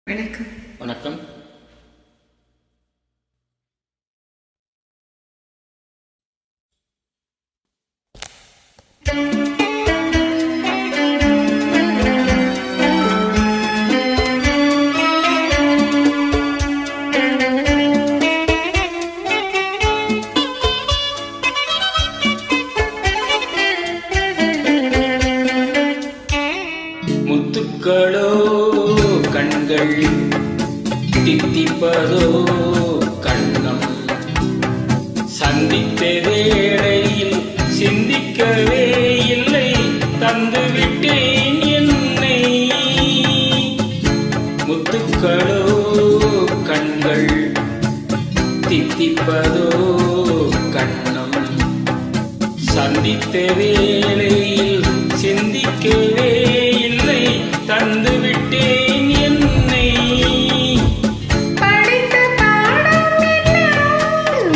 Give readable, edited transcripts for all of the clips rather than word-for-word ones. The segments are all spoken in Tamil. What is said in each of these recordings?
வணக்கம். வணக்கம். முத்துக்களோ கண்கள், தித்திப்பதோ கண்ணம், சந்தித்த வேளையில் சிந்திக்கவே இல்லை, தந்துவிட்டேன் என்னை. முத்துக்களோ கண்கள், தித்திப்பதோ கண்ணம், சந்தித்த வேளையில் சிந்திக்கவே இல்லை, தந்துவிட்டேன் என்னை. படித்த பாடம் என்ன,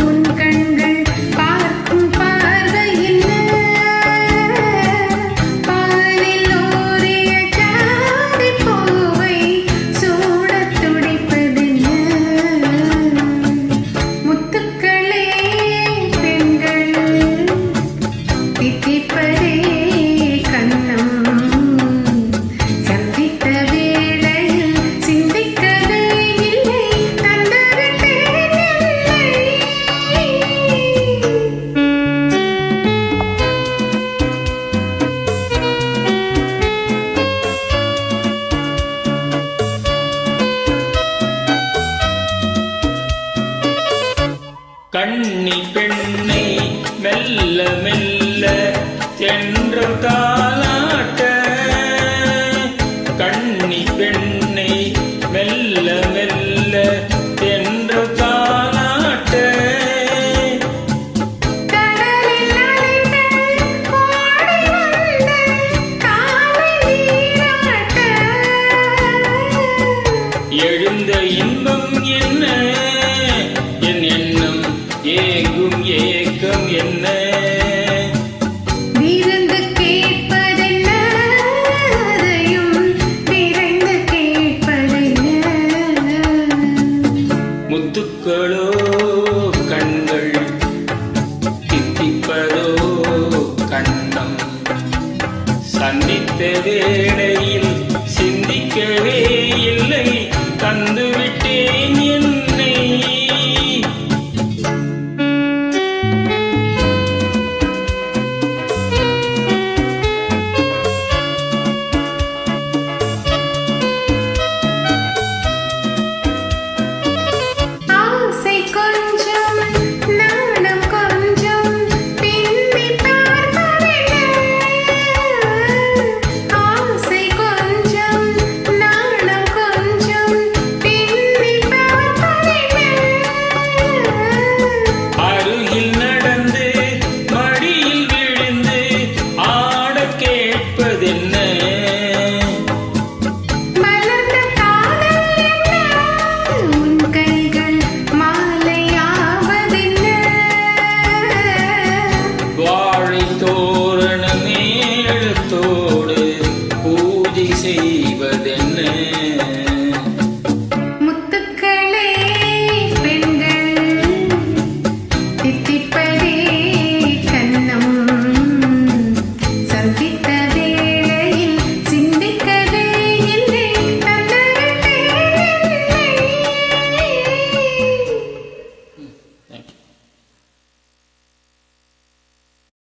உன் கண்கள் பார்க்கும் பார்வை என்ன, பாலில் ஊறிய ஜாதி பூவை சூடத் துடிப்பதென்ன. முத்துக்களே பெண்கள், தித்திப்பதே கண்ணம், சந்தித்த வேளையில் சிந்திக்கவே இல்லை, தந்துவிட்டேன் என்னை. கண்ணி பெண்ணை மெல்ல மெல்ல தென்றல் தாலாட்ட, கண்ணி பெண்ணை மெல்ல மெல்ல தென்றல் தாலாட்ட, கடலில் அலைகள் ஓடி வந்த காலை நீராட்ட, எழுந்த